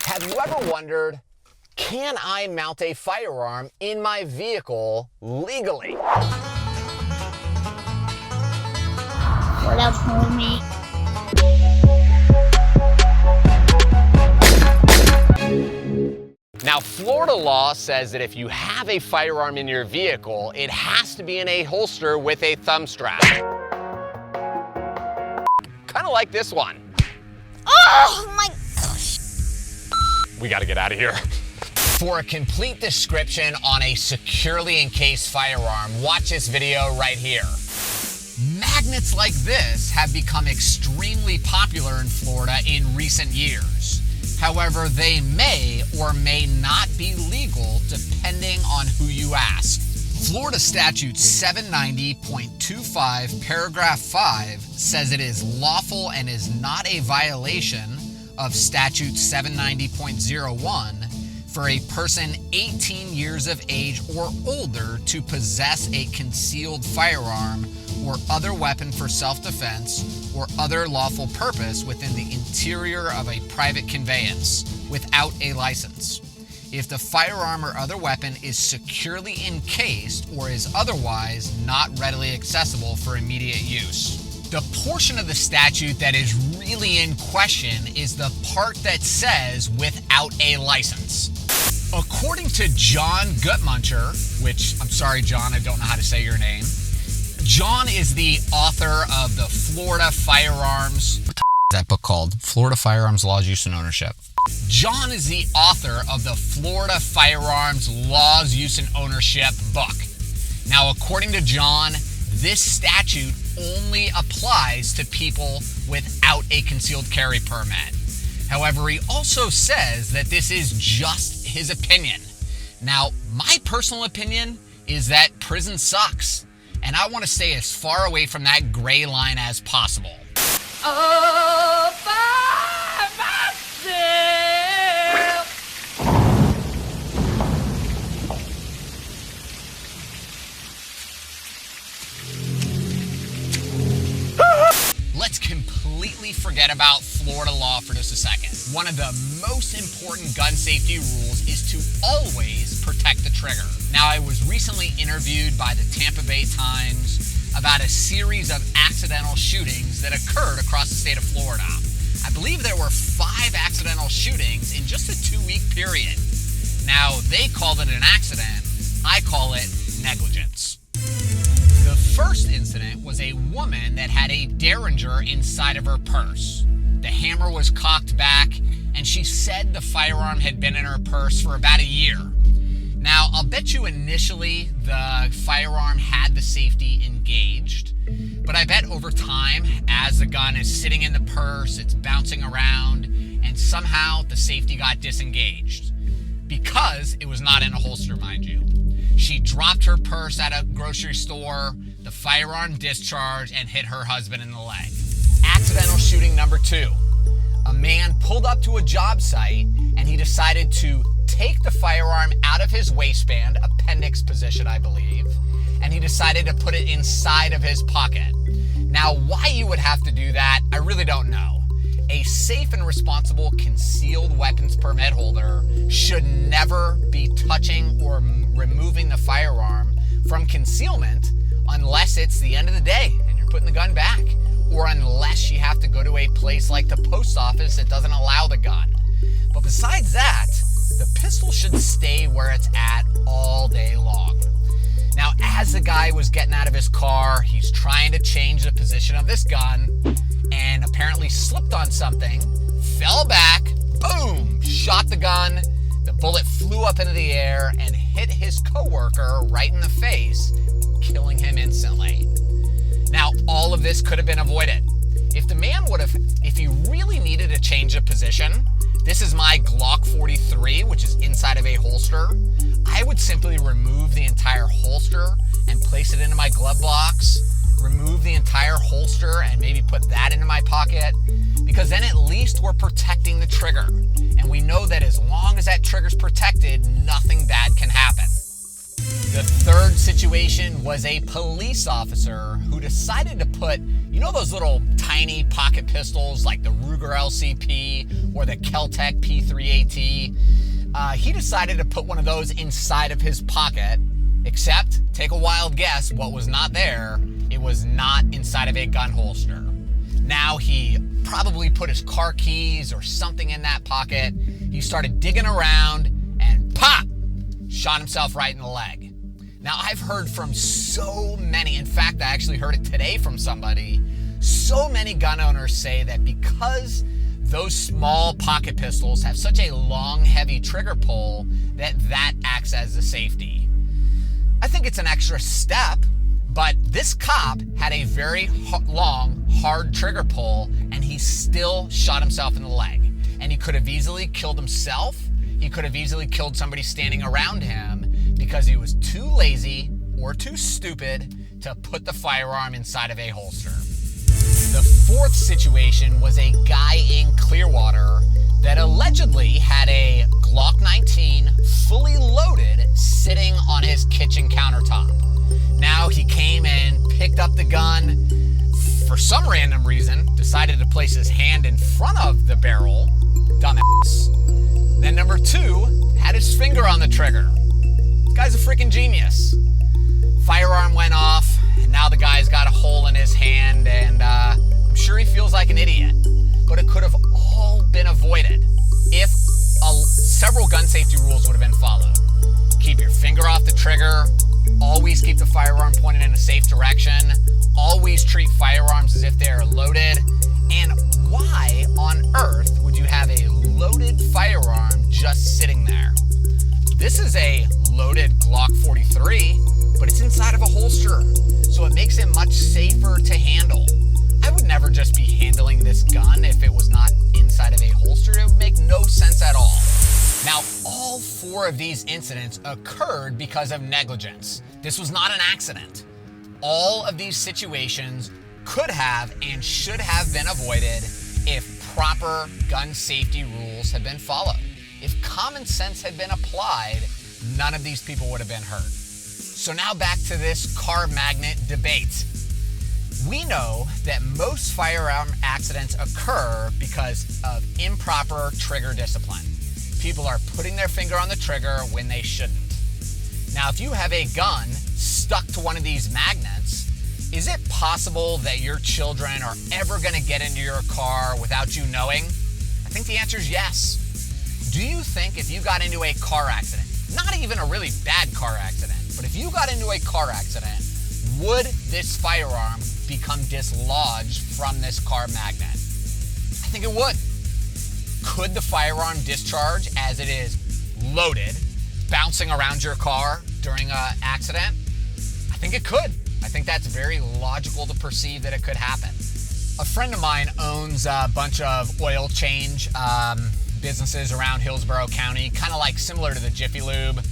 Have you ever wondered, can I mount a firearm in my vehicle legally? What up, homie? Now, Florida law says that if you have a firearm in your vehicle, it has to be in a holster with a thumb strap. Kind of like this one. Oh my gosh. We gotta get out of here. For a complete description on a securely encased firearm, watch this video right here. Magnets like this have become extremely popular in Florida in recent years. However, they may or may not be legal depending on who you ask. Florida Statute 790.25 paragraph 5 says it is lawful and is not a violation of Statute 790.01 for a person 18 years of age or older to possess a concealed firearm or other weapon for self-defense or other lawful purpose within the interior of a private conveyance without a license, if the firearm or other weapon is securely encased or is otherwise not readily accessible for immediate use. The portion of the statute that is really in question is the part that says without a license. According to John Gutmuncher, which, I'm sorry, John, I don't know how to say your name. John is the author of the Florida Firearms. What the is that book called? Florida Firearms Laws, Use, and Ownership. John is the author of the Florida Firearms Laws, Use, and Ownership book. Now, according to John, this statute only applies to people without a concealed carry permit. However, he also says that this is just his opinion. Now, my personal opinion is that prison sucks, and I want to stay as far away from that gray line as possible. Oh, by myself. Let's completely forget about Florida law for just a second. One of the most important gun safety rules is to always protect the trigger. Now, I was recently interviewed by the Tampa Bay Times about a series of accidental shootings that occurred across the state of Florida. I believe there were 5 accidental shootings in just a 2-week period. Now, they called it an accident. I call it negligence. The first incident was a woman that had a Derringer inside of her purse. The hammer was cocked back, and she said the firearm had been in her purse for about a year. Now, I'll bet you initially the firearm had the safety engaged, but I bet over time, as the gun is sitting in the purse, it's bouncing around, and somehow the safety got disengaged. Because it was not in a holster, mind you. She dropped her purse at a grocery store, the firearm discharged, and hit her husband in the leg. Accidental shooting number 2. A man pulled up to a job site and he decided to take the firearm out of his waistband, appendix position, I believe, and he decided to put it inside of his pocket. Now, why you would have to do that, I really don't know. A safe and responsible concealed weapons permit holder should never be touching or removing the firearm from concealment unless it's the end of the day and you're putting the gun back, or unless you have to go to a place like the post office that doesn't allow the gun. But besides that, the pistol should stay where it's at all day long. Now, as the guy was getting out of his car, he's trying to change the position of this gun and apparently slipped on something, fell back, boom, shot the gun. The bullet flew up into the air and hit his coworker right in the face, killing him instantly. Now, all of this could have been avoided. If the man if he really needed to change a position, this is my Glock 43, which is inside of a holster, I would simply remove the entire holster and place it into my glove box, remove the entire holster and maybe put that into my pocket, because then at least we're protecting the trigger. And we know that as long as that trigger's protected, nothing bad can happen. The third situation was a police officer who decided to put, you know those little tiny pocket pistols like the Ruger LCP or the Keltec P3AT? He decided to put one of those inside of his pocket, except, take a wild guess, what was not there? It was not inside of a gun holster. Now he probably put his car keys or something in that pocket. He started digging around and pop! Shot himself right in the leg. Now I've heard from so many, in fact I actually heard it today from somebody, so many gun owners say that because those small pocket pistols have such a long, heavy trigger pull that acts as a safety. I think it's an extra step, but this cop had a very long, hard trigger pull and he still shot himself in the leg. And he could have easily killed himself. He could have easily killed somebody standing around him because he was too lazy or too stupid to put the firearm inside of a holster. The fourth situation was a guy in Clearwater that allegedly had a Glock 19 fully loaded sitting on his kitchen countertop. Now he came and picked up the gun, for some random reason, decided to place his hand in front of the barrel. Dumbass. Then number 2, had his finger on the trigger. This guy's a freaking genius. Firearm went off, and now the guy's got a hole in his hand, and I'm sure he feels like an idiot. But it could have all been avoided if several gun safety rules would have been followed. Keep your finger off the trigger. Always keep the firearm pointed in a safe direction. Always treat firearms as if they are loaded. And why on earth would you have a loaded firearm just sitting there? This is a loaded Glock 43, but it's inside of a holster, so it makes it much safer to handle. I would never just be handling this gun if it was not inside of a holster. It would make no sense at all. Now, all 4 of these incidents occurred because of negligence. This was not an accident. All of these situations could have and should have been avoided if proper gun safety rules had been followed. If common sense had been applied, none of these people would have been hurt. So now back to this car magnet debate. We know that most firearm accidents occur because of improper trigger discipline. People are putting their finger on the trigger when they shouldn't. Now, if you have a gun stuck to one of these magnets, is it possible that your children are ever going to get into your car without you knowing? I think the answer is yes. Do you think if you got into a car accident, not even a really bad car accident, but if you got into a car accident, would this firearm become dislodged from this car magnet? I think it would. Could the firearm discharge as it is loaded, bouncing around your car during an accident? I think it could. I think that's very logical to perceive that it could happen. A friend of mine owns a bunch of oil change businesses around Hillsborough County, kind of like similar to the Jiffy Lube.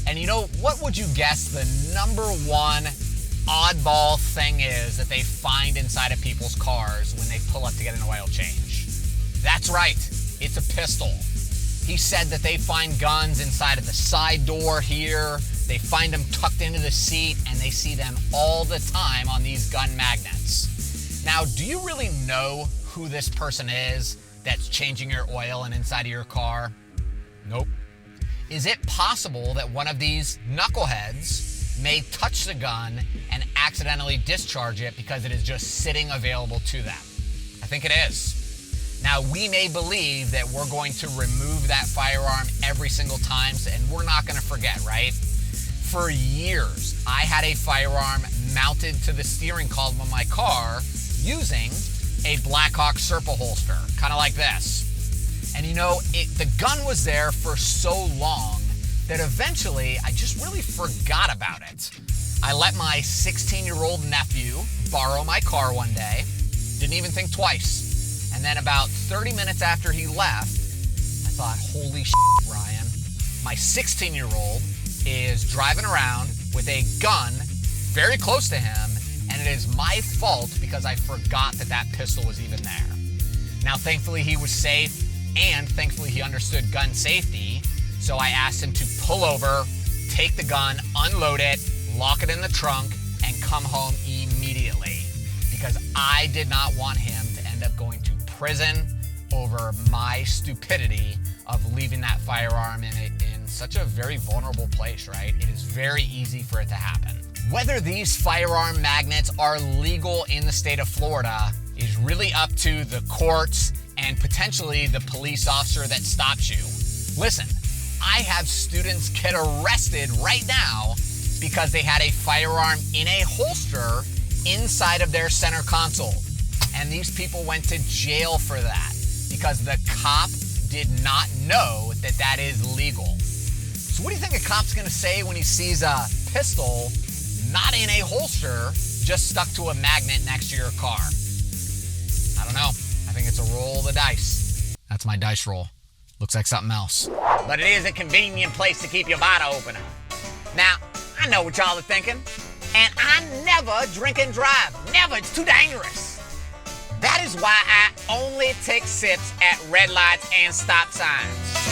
And you know, what would you guess the number one oddball thing is that they find inside of people's cars when they pull up to get an oil change? That's right, it's a pistol. He said that they find guns inside of the side door here. They find them tucked into the seat, and they see them all the time on these gun magnets. Now, do you really know who this person is that's changing your oil and inside of your car? Nope. Is it possible that one of these knuckleheads may touch the gun and accidentally discharge it because it is just sitting available to them? I think it is. Now, we may believe that we're going to remove that firearm every single time, and we're not going to forget, right? For years, I had a firearm mounted to the steering column of my car using a Blackhawk Serpa holster, kind of like this. And you know, the gun was there for so long that eventually I just really forgot about it. I let my 16-year-old nephew borrow my car one day, didn't even think twice. And then about 30 minutes after he left, I thought, holy shit, Ryan, my 16-year-old is driving around with a gun very close to him, and it is my fault because I forgot that that pistol was even there. Now, thankfully, he was safe, and thankfully, he understood gun safety, so I asked him to pull over, take the gun, unload it, lock it in the trunk, and come home immediately, because I did not want him to end up going to prison over my stupidity of leaving that firearm in such a very vulnerable place, right? It is very easy for it to happen. Whether these firearm magnets are legal in the state of Florida is really up to the courts and potentially the police officer that stops you. Listen, I have students get arrested right now because they had a firearm in a holster inside of their center console. And these people went to jail for that because the cop did not know that that is legal. So what do you think a cop's gonna say when he sees a pistol not in a holster, just stuck to a magnet next to your car? I don't know. I think it's a roll of the dice. That's my dice roll. Looks like something else. But it is a convenient place to keep your bottle opener. Now, I know what y'all are thinking. And I never drink and drive. Never. It's too dangerous. That is why I only take sips at red lights and stop signs.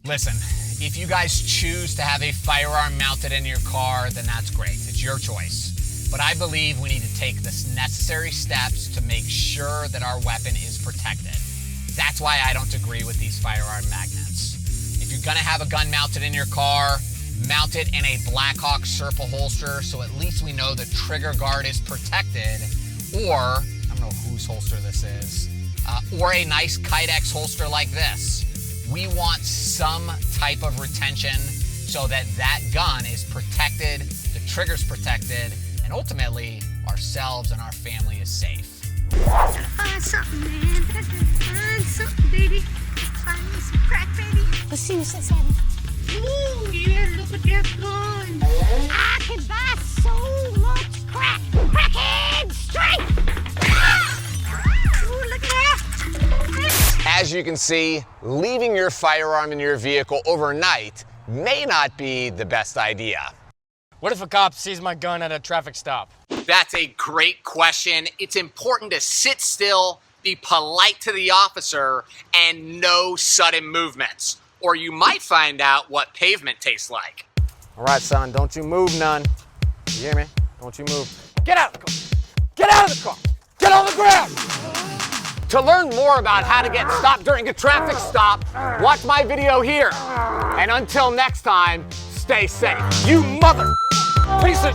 Listen, if you guys choose to have a firearm mounted in your car, then that's great. It's your choice. But I believe we need to take the necessary steps to make sure that our weapon is protected. That's why I don't agree with these firearm magnets. If you're gonna have a gun mounted in your car, mount it in a Blackhawk Serpa holster so at least we know the trigger guard is protected, or, I don't know whose holster this is, or a nice Kydex holster like this. We want some type of retention so that that gun is protected, the trigger's protected, and ultimately ourselves and our family is safe. Gotta find something, man. Gotta find something, baby. Find me some crack, baby. Let's see what's inside. Ooh, yeah, look at that gun. I can buy so much crack. Crackhead strength! Ooh, look at that. As you can see, leaving your firearm in your vehicle overnight may not be the best idea. What if a cop sees my gun at a traffic stop? That's a great question. It's important to sit still, be polite to the officer, and no sudden movements, or you might find out what pavement tastes like. All right, son, don't you move none. You hear me? Don't you move. Get out of the car. Get out of the car. Get on the ground. To learn more about how to get stopped during a traffic stop, watch my video here. And until next time, stay safe. You mother piece of...